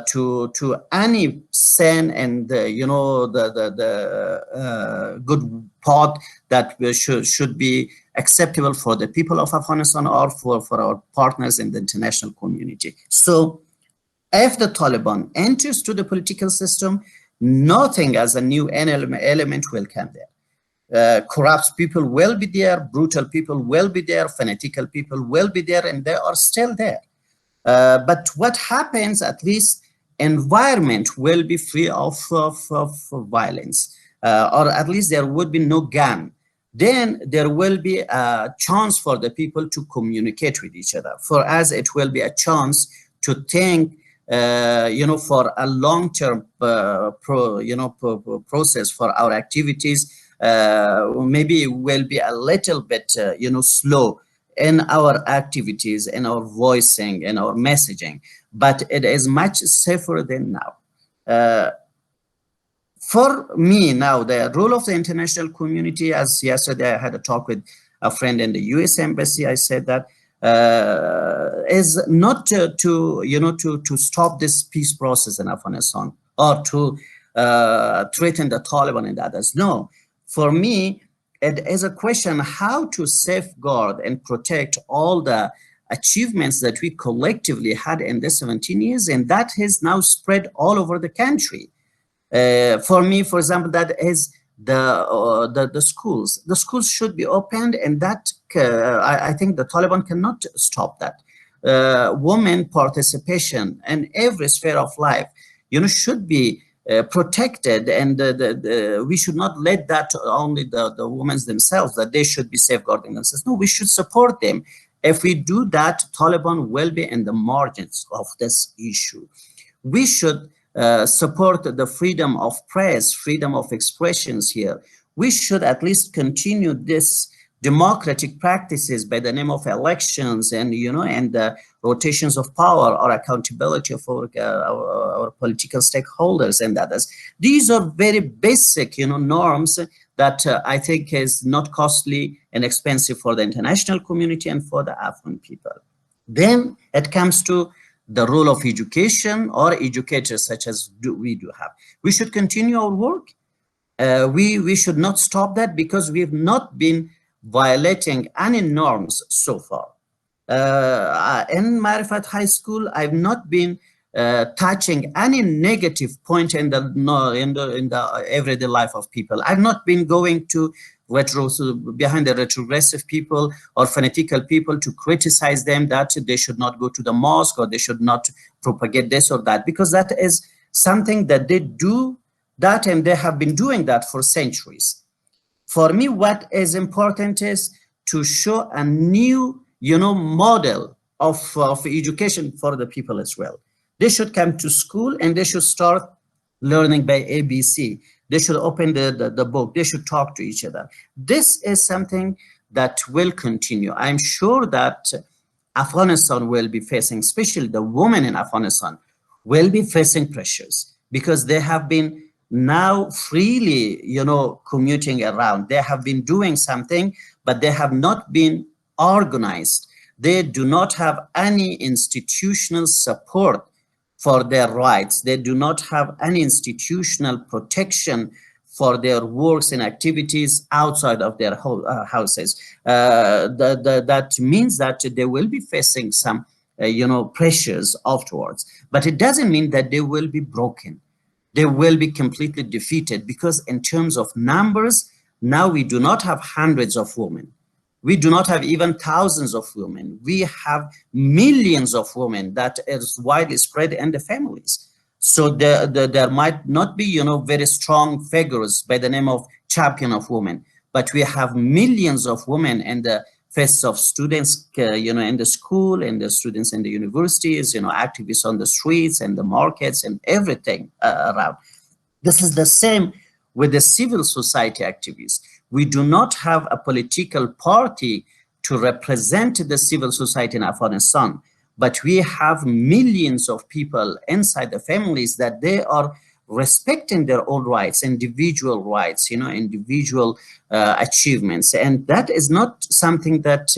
Speaker 2: to any sin and you know, the good path that should be acceptable for the people of Afghanistan or for our partners in the international community. So if the Taliban enters to the political system, nothing as a new element will come there. Corrupt people will be there, brutal people will be there, fanatical people will be there, and they are still there. But what happens, at least environment will be free of violence, or at least there would be no gun. Then there will be a chance for the people to communicate with each other. For us, it will be a chance to think, you know, for a long-term process for our activities. Maybe it will be a little bit, you know, slow in our activities, in our voicing, in our messaging, but it is much safer than now. For me now, the role of the international community, as yesterday I had a talk with a friend in the US Embassy, I said that is not to stop this peace process in Afghanistan or to threaten the Taliban and others. No, for me, it is a question how to safeguard and protect all the achievements that we collectively had in the 17 years, and that has now spread all over the country. For me, for example, that is the schools. The schools should be opened, and that I think the Taliban cannot stop that. Women participation in every sphere of life, you know, should be protected, and we should not let that only the women themselves, that they should be safeguarding themselves. No, we should support them. If we do that, Taliban will be in the margins of this issue. We should support the freedom of press, freedom of expressions here. We should at least continue this democratic practices by the name of elections and, you know, and the rotations of power or accountability for our political stakeholders and others. These are very basic, you know, norms that I think is not costly and expensive for the international community and for the Afghan people. Then it comes to the role of education or educators such as we do have. We should continue our work. We should not stop that, because we have not been violating any norms so far. In Marefat High School, I've not been touching any negative point in the everyday life of people. I've not been going to behind the retrogressive people or fanatical people to criticize them that they should not go to the mosque or they should not propagate this or that, because that is something that they do that, and they have been doing that for centuries. For me, what is important is to show a new, model of education for the people as well. They should come to school and they should start learning by ABC. They should open the book. They should talk to each other. This is something that will continue. I'm sure that Afghanistan will be facing, especially the women in Afghanistan, will be facing pressures because they have been now freely, commuting around. They have been doing something, but they have not been organized. They do not have any institutional support for their rights. They do not have any institutional protection for their works and activities outside of their houses. That means that they will be facing some, pressures afterwards. But it doesn't mean that they will be broken. They will be completely defeated because in terms of numbers, now we do not have hundreds of women. We do not have even thousands of women. We have millions of women that is widely spread in the families. So there might not be, very strong figures by the name of champion of women, but we have millions of women in the faces of students, in the school, and the students in the universities, activists on the streets and the markets and everything around. This is the same with the civil society activists. We do not have a political party to represent the civil society in Afghanistan, but we have millions of people inside the families that they are respecting their own rights, individual rights, individual achievements. And that is not something that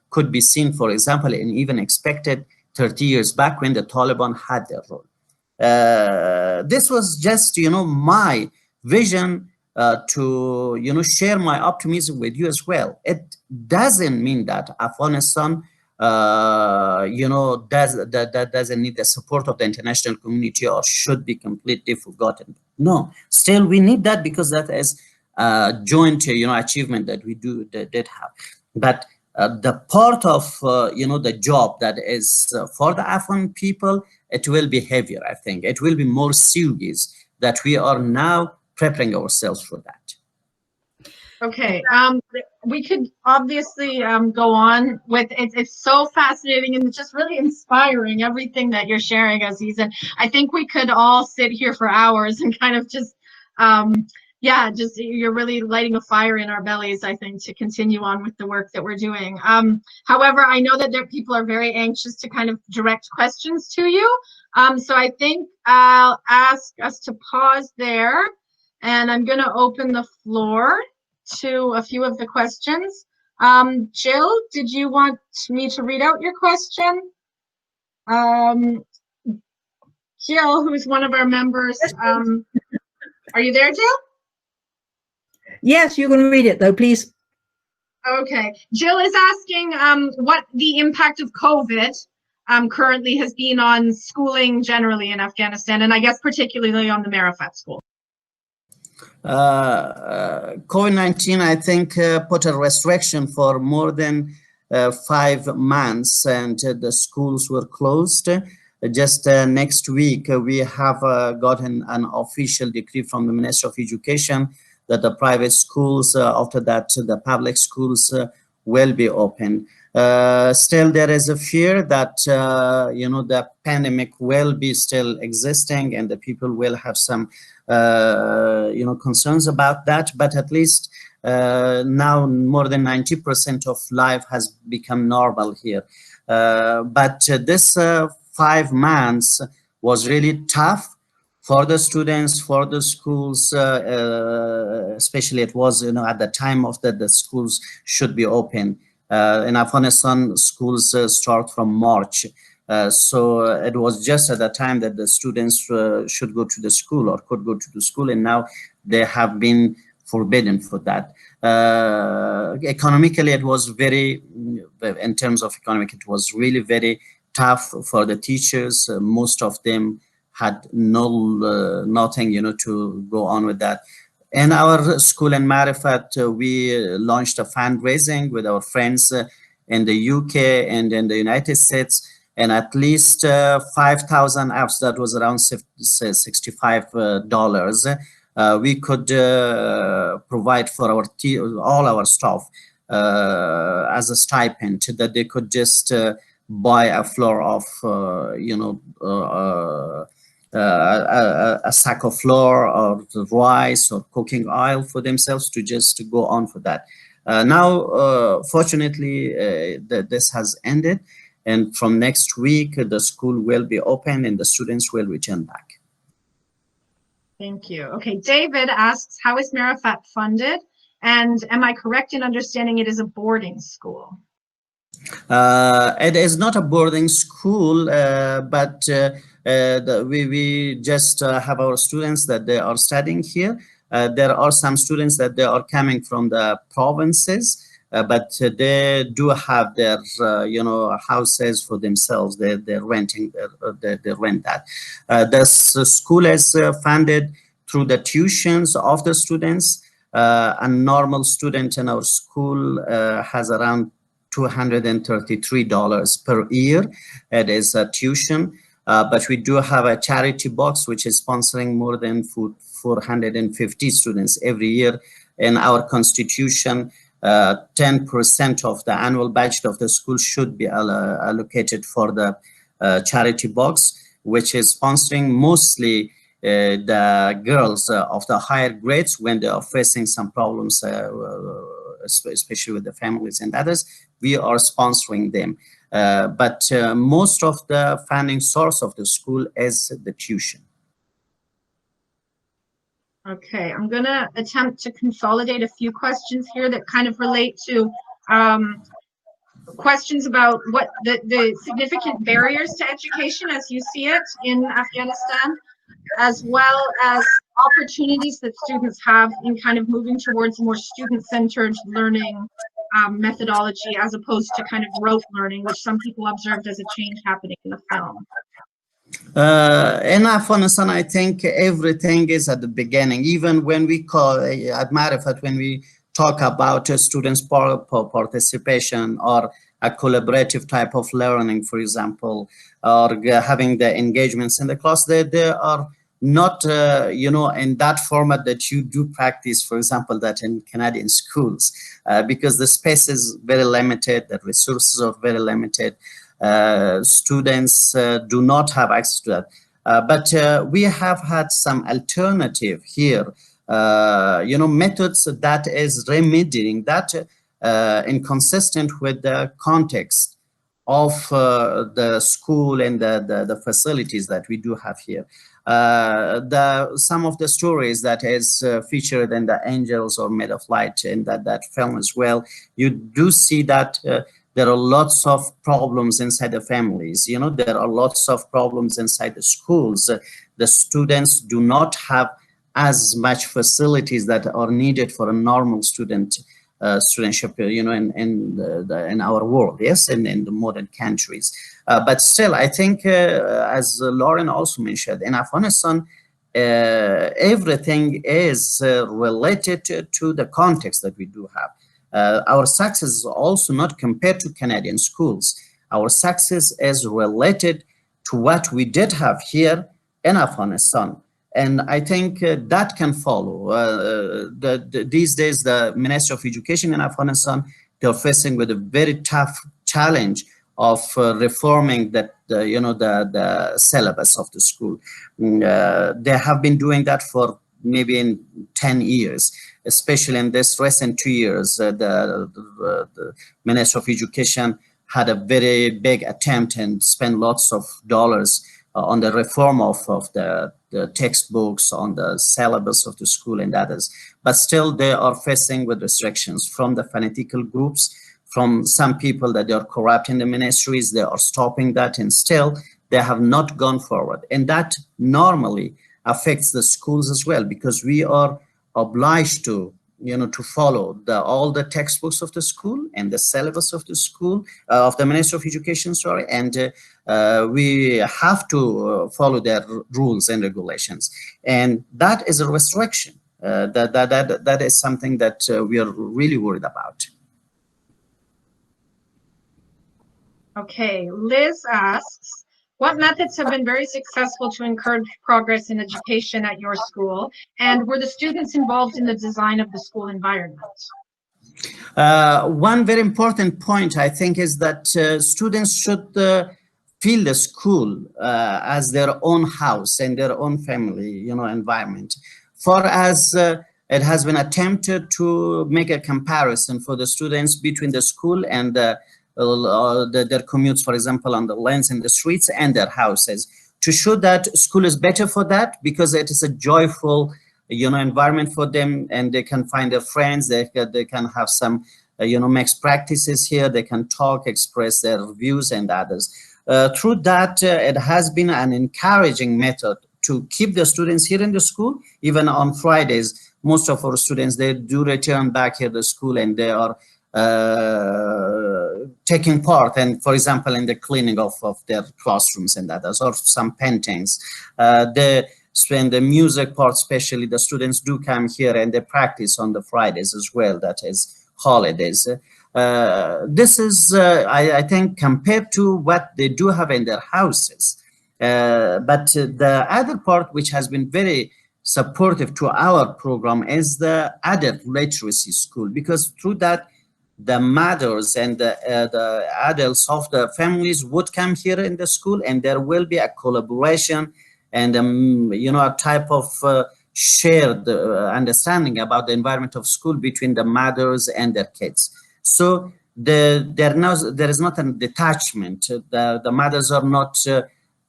Speaker 2: could be seen, for example, and even expected 30 years back when the Taliban had their role. This was just, my vision to, share my optimism with you as well. It doesn't mean that Afghanistan that doesn't need the support of the international community or should be completely forgotten. No, still we need that because that is a joint, achievement that we did have. But the part of, the job that is for the Afghan people, it will be heavier, I think. It will be more serious that we are now preparing ourselves for that.
Speaker 3: Okay, we could obviously go on with it. It's so fascinating and just really inspiring, everything that you're sharing, Aziz. And I think we could all sit here for hours and kind of just, you're really lighting a fire in our bellies, I think, to continue on with the work that we're doing. However, I know that people are very anxious to kind of direct questions to you. So I think I'll ask us to pause there, and I'm going to open the floor to a few of the questions. Jill, did you want me to read out your question? Jill, who's one of our members, are you there, Jill?
Speaker 4: Yes, you can read it though, please.
Speaker 3: Okay, Jill is asking what the impact of COVID currently has been on schooling generally in Afghanistan, and I guess particularly on the Marefat School.
Speaker 2: COVID-19, I think, put a restriction for more than 5 months, and the schools were closed. Just next week, we have gotten an official decree from the Ministry of Education that the private schools, after that, the public schools will be open. Still, there is a fear that, the pandemic will be still existing and the people will have some, concerns about that. But at least now more than 90% of life has become normal here. But this 5 months was really tough for the students, for the schools, especially it was, at the time of the schools should be open. In Afghanistan, schools start from March. So it was just at the time that the students should go to the school or could go to the school, and now they have been forbidden for that. Economically, it was very, in terms of economic, it was really very tough for the teachers. Most of them had nothing, to go on with that. In our school in Marefat, we launched a fundraising with our friends in the UK and in the United States, and at least 5,000 apps, that was around $65, we could provide for all our staff as a stipend that they could just buy a floor of, a sack of flour or rice or cooking oil for themselves to just go on for that. Now, fortunately, this has ended, and from next week, the school will be open and the students will return back.
Speaker 3: Thank you. Okay, David asks, how is Marefat funded? And am I correct in understanding it is a boarding school?
Speaker 2: It is not a boarding school, but we just have our students that they are studying here. There are some students that they are coming from the provinces, but they do have their houses for themselves. They're renting. They rent that. The school is funded through the tuitions of the students. A normal student in our school has around $233 per year. It is a tuition, but we do have a charity box which is sponsoring more than 450 students every year. In our constitution, 10% of the annual budget of the school should be allocated for the charity box, which is sponsoring mostly the girls of the higher grades when they are facing some problems, especially with the families and others. We are sponsoring them, but most of the funding source of the school is the tuition.
Speaker 3: Okay, I'm going to attempt to consolidate a few questions here that kind of relate to questions about what the significant barriers to education as you see it in Afghanistan, as well as opportunities that students have in kind of moving towards more student-centered learning methodology as opposed to kind of rote learning, which some people observed as a change happening in the film.
Speaker 2: In Afghanistan, I think everything is at the beginning. Even when we call at Marefat, when we talk about students' participation or a collaborative type of learning, for example, or having the engagements in the class, they are not, in that format that you do practice, for example, that in Canadian schools, because the space is very limited, the resources are very limited. Students do not have access to that. But we have had some alternative here, methods that is remedying that inconsistent with the context of the school and the facilities that we do have here. Some of the stories that is featured in the Angels or Made of Light in that film as well, you do see that there are lots of problems inside the families. There are lots of problems inside the schools. The students do not have as much facilities that are needed for a normal studentship, in our world, yes, and in the modern countries. But still, I think, as Lauryn also mentioned, in Afghanistan, everything is related to the context that we do have. Our success is also not compared to Canadian schools. Our success is related to what we did have here in Afghanistan. And I think that can follow. These days, the Ministry of Education in Afghanistan, they're facing with a very tough challenge of reforming the syllabus of the school. They have been doing that for maybe in 10 years, especially in this recent 2 years. The Ministry of Education had a very big attempt and spent lots of dollars on the reform of the textbooks, on the syllabus of the school and others. But still, they are facing with restrictions from the fanatical groups, from some people that they are corrupt in the ministries. They are stopping that, and still they have not gone forward. And that normally affects the schools as well, because we are obliged to follow all the textbooks of the school and the syllabus of the school, of the Ministry of Education, sorry, and we have to follow their rules and regulations. And that is a restriction. That is something that we are really worried about.
Speaker 3: Okay, Liz asks, What methods have been very successful to encourage progress in education at your school? And were the students involved in the design of the school environment?
Speaker 2: One very important point, I think, is that students should feel the school as their own house and their own family, environment. For as it has been attempted to make a comparison for the students between the school and their commutes, for example, on the lanes and the streets and their houses, to show that school is better for that because it is a joyful environment for them, and they can find their friends, they can have some mixed practices here, they can talk, express their views and others. Through that, it has been an encouraging method to keep the students here in the school. Even on Fridays, most of our students, they do return back here to school, and they are taking part, and for example, in the cleaning of their classrooms and others, or some paintings. When the music part, especially, the students do come here and they practice on the Fridays as well, that is holidays. This is, I think, compared to what they do have in their houses. But the other part which has been very supportive to our program is the adult literacy school, because through that, the mothers and the adults of the families would come here in the school, and there will be a collaboration and a type of shared understanding about the environment of school between the mothers and their kids. So there is not a detachment. The mothers are not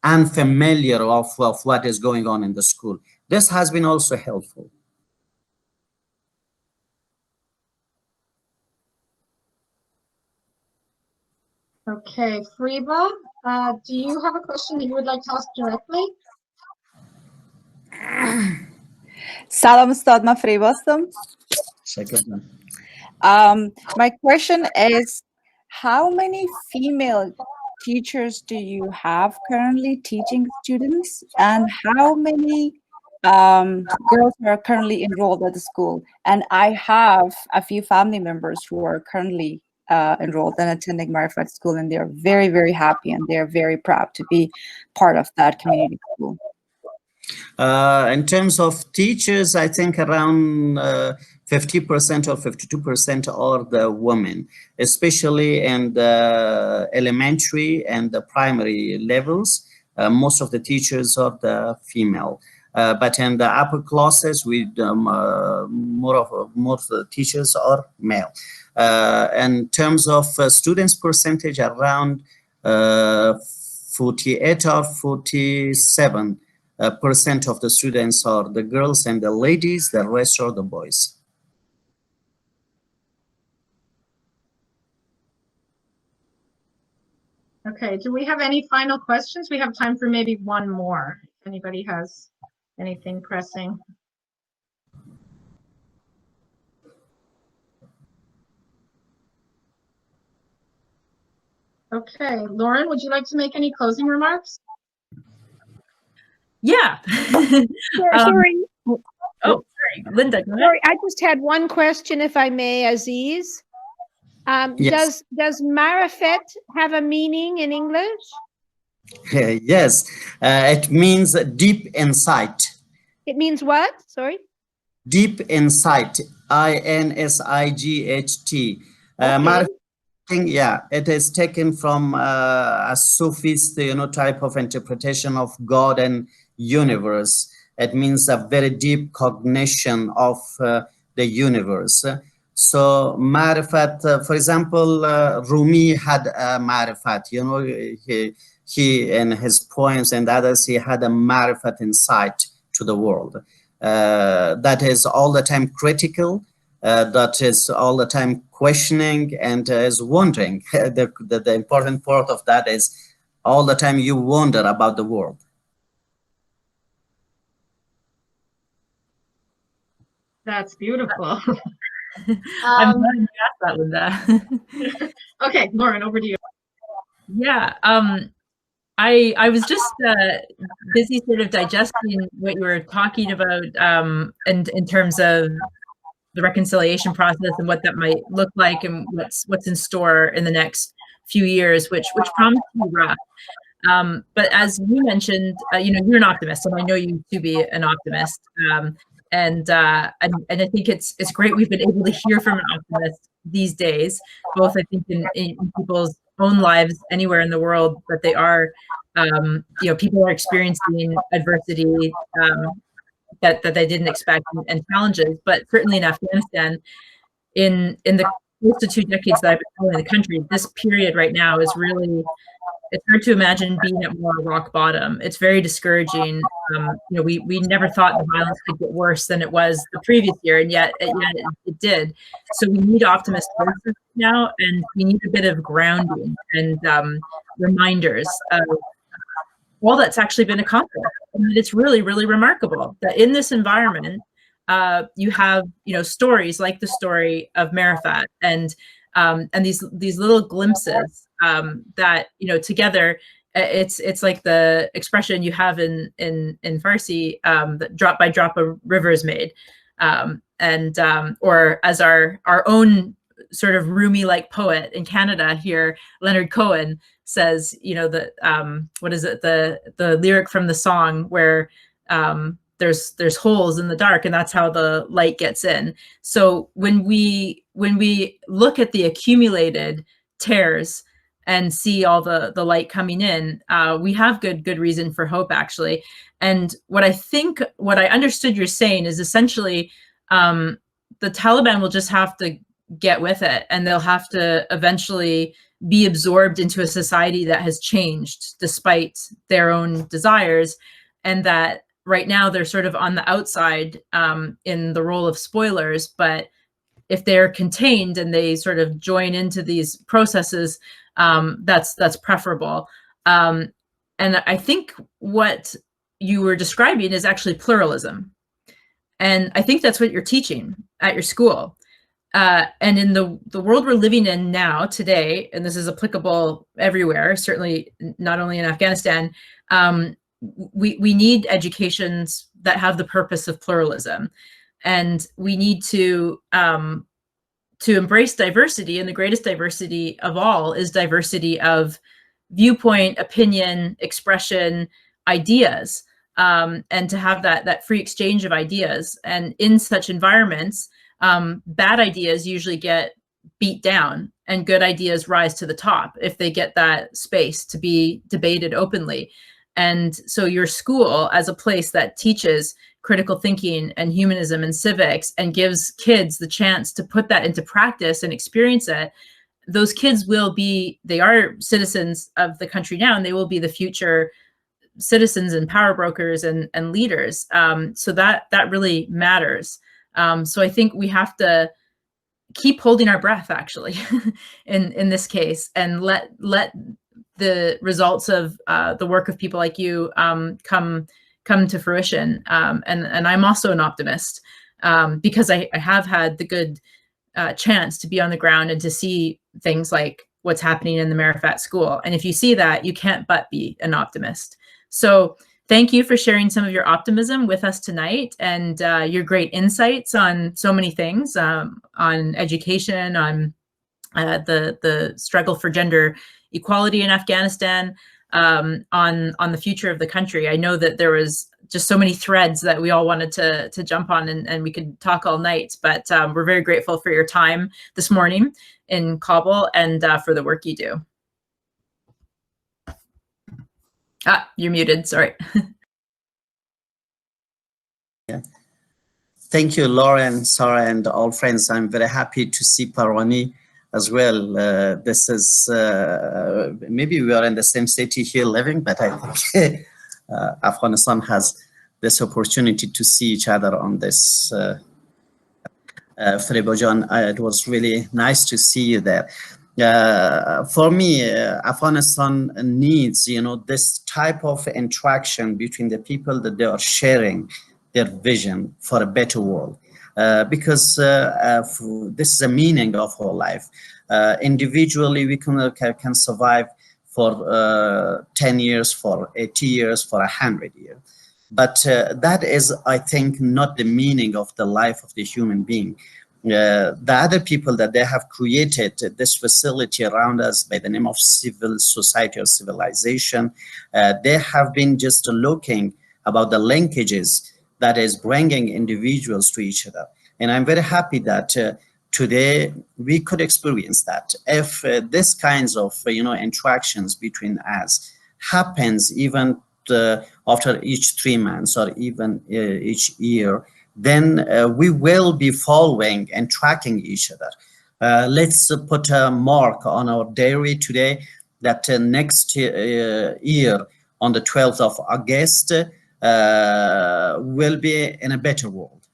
Speaker 2: unfamiliar of what is going on in the school. This has been also helpful.
Speaker 3: Okay, Friba, do you have a question that you would like to ask directly?
Speaker 5: Salam Ustad Mafribastam. My question is, how many female teachers do you have currently teaching students, and how many girls are currently enrolled at the school? And I have a few family members who are currently enrolled and attending Marefat School, and they're very, very happy, and they're very proud to be part of that community school.
Speaker 2: In terms of teachers, I think around 50% or 52% are the women, especially in the elementary and the primary levels. Most of the teachers are the female. But in the upper classes, more of the teachers are male. In terms of students percentage, around 48 or 47% of the students are the girls and the ladies, the rest are the boys.
Speaker 3: Okay, do we have any final questions? We have time for maybe one more, if anybody has anything pressing. Okay, Lauryn, would you like to make any closing remarks?
Speaker 1: Yeah.
Speaker 6: Sorry.
Speaker 1: Oh, sorry, Linda. Go ahead.
Speaker 6: Sorry, I just had one question, if I may, Aziz.
Speaker 2: Yes.
Speaker 6: Does Marefat have a meaning in English?
Speaker 2: Yes, it means deep insight.
Speaker 6: It means what? Sorry.
Speaker 2: Deep insight, INSIGHT.
Speaker 6: Okay.
Speaker 2: Yeah, it is taken from a Sufist, type of interpretation of God and universe. It means a very deep cognition of the universe. So Marefat, for example, Rumi had a Marefat, he in his poems and others, he had a Marefat insight to the world. That is all the time critical, that is all the time questioning and is wondering. The important part of that is all the time you wonder about the world.
Speaker 3: That's beautiful.
Speaker 1: I'm glad you asked that, Linda.
Speaker 3: Okay, Lauryn, over to you.
Speaker 1: Yeah, I was just busy sort of digesting what you were talking about, and in terms of the reconciliation process and what that might look like and what's in store in the next few years, which promise to be rough. But as you mentioned, you're an optimist, and I know you to be an optimist. And I think it's great we've been able to hear from an optimist these days, both I think in people's own lives anywhere in the world that they are, people are experiencing adversity that they didn't expect, and challenges, but certainly in Afghanistan, in the close to 2 decades that I've been following the country, this period right now is really, it's hard to imagine being at more rock bottom. It's very discouraging. We never thought the violence could get worse than it was the previous year, and yet it did. So we need optimist voices now, and we need a bit of grounding and reminders of all that's actually been accomplished. And it's really, really remarkable that in this environment, you have stories like the story of Marefat, and these little glimpses that Together, it's like the expression you have in Farsi, that drop by drop a river is made, or as our own sort of Rumi-like poet in Canada here, Leonard Cohen, says, what is it, the lyric from the song where there's holes in the dark, and that's how the light gets in. So when we look at the accumulated tears and see all the light coming in, we have good reason for hope, actually. And what I understood you're saying is essentially the Taliban will just have to get with it, and they'll have to eventually be absorbed into a society that has changed despite their own desires, and that right now they're sort of on the outside in the role of spoilers, but if they're contained and they sort of join into these processes, that's preferable. And I think what you were describing is actually pluralism. And I think that's what you're teaching at your school. And in the world we're living in now, today, and this is applicable everywhere, certainly not only in Afghanistan, we need educations that have the purpose of pluralism. And we need to embrace diversity, and the greatest diversity of all is diversity of viewpoint, opinion, expression, ideas, and to have that free exchange of ideas. And in such environments, bad ideas usually get beat down, and good ideas rise to the top if they get that space to be debated openly. And so your school, as a place that teaches critical thinking and humanism and civics, and gives kids the chance to put that into practice and experience it, those kids they are citizens of the country now, and they will be the future citizens and power brokers and leaders. So that really matters. So I think we have to keep holding our breath, actually, in this case, and let the results of the work of people like you come to fruition. And I'm also an optimist because I have had the good chance to be on the ground and to see things like what's happening in the Marefat School. And if you see that, you can't but be an optimist. So thank you for sharing some of your optimism with us tonight, and your great insights on so many things, on education, on the struggle for gender equality in Afghanistan, on the future of the country. I know that there was just so many threads that we all wanted to jump on, and we could talk all night, but we're very grateful for your time this morning in Kabul, and for the work you do. You're muted, sorry.
Speaker 2: Yeah. Thank you, Lauryn, Sarah, and all friends. I'm very happy to see Parwani as well. This is, maybe we are in the same city here living, but I think Afghanistan has this opportunity to see each other on this. Faribajan, it was really nice to see you there. For me, Afghanistan needs, this type of interaction between the people that they are sharing their vision for a better world, because this is the meaning of our life. Individually, we can survive for 10 years, for 80 years, for 100 years. But that is, I think, not the meaning of the life of the human being. the other people that they have created this facility around us by the name of civil society or civilization, they have been just looking about the linkages that is bringing individuals to each other. And I'm very happy that today we could experience that. If this kinds of interactions between us happens even after each 3 months or even each year, then we will be following and tracking each other. Let's put a mark on our diary today that next year on the 12th of August will be in a better world.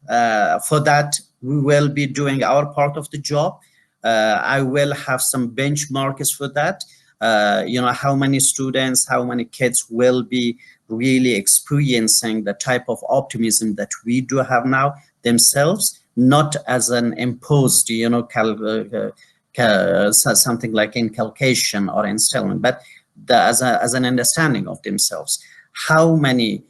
Speaker 2: For that, we will be doing our part of the job. I will have some benchmarks for that. How many students, how many kids will be really experiencing the type of optimism that we do have now themselves, not as an imposed, something like inculcation or instillment, but as an understanding of themselves. How many,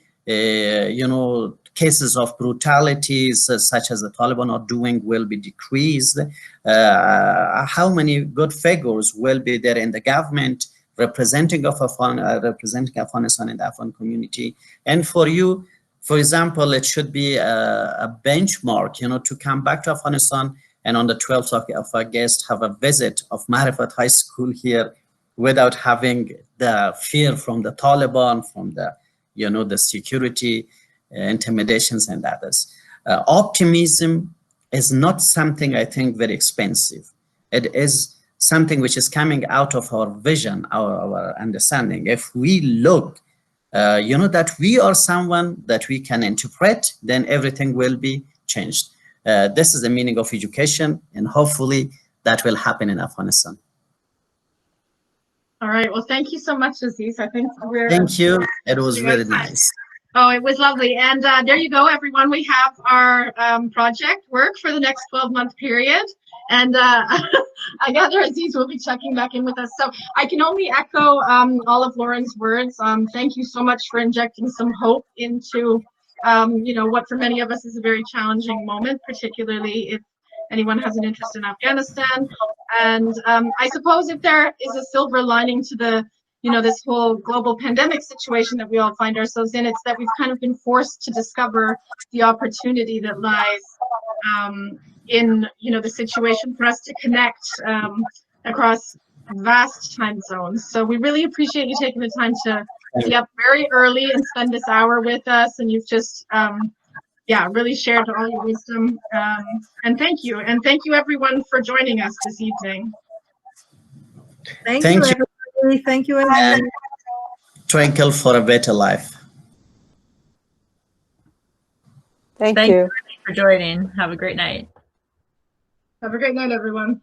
Speaker 2: cases of brutalities such as the Taliban are doing will be decreased? How many good figures will be there in the government representing Afghanistan and the Afghan community? And for you, for example, it should be a benchmark, to come back to Afghanistan and on the 12th of August have a visit of Marefat High School here without having the fear from the Taliban, from the, the security intimidations and others. Optimism is not something, I think, very expensive. It is something which is coming out of our vision, our understanding. If we look, that we are someone that we can interpret, then everything will be changed. This is the meaning of education, and hopefully that will happen in Afghanistan.
Speaker 3: All right. Well, thank you so much, Aziz. I think we're.
Speaker 2: Thank you. It was very nice.
Speaker 3: Oh, it was lovely. And there you go, everyone. We have our project work for the next 12-month period. And I gather Aziz will be checking back in with us. So I can only echo all of Lauryn's words. Thank you so much for injecting some hope into, what for many of us is a very challenging moment, particularly if anyone has an interest in Afghanistan. And I suppose if there is a silver lining to the this whole global pandemic situation that we all find ourselves in, it's that we've kind of been forced to discover the opportunity that lies in, the situation for us to connect across vast time zones. So we really appreciate you taking the time to be up very early and spend this hour with us. And you've just, really shared all your wisdom. And thank you. And thank you, everyone, for joining us this evening.
Speaker 4: Thank you, everybody. Thank you, everyone.
Speaker 2: Twinkle for a better life.
Speaker 5: Thank you
Speaker 1: for joining. Have a great night.
Speaker 3: Have a great night, everyone.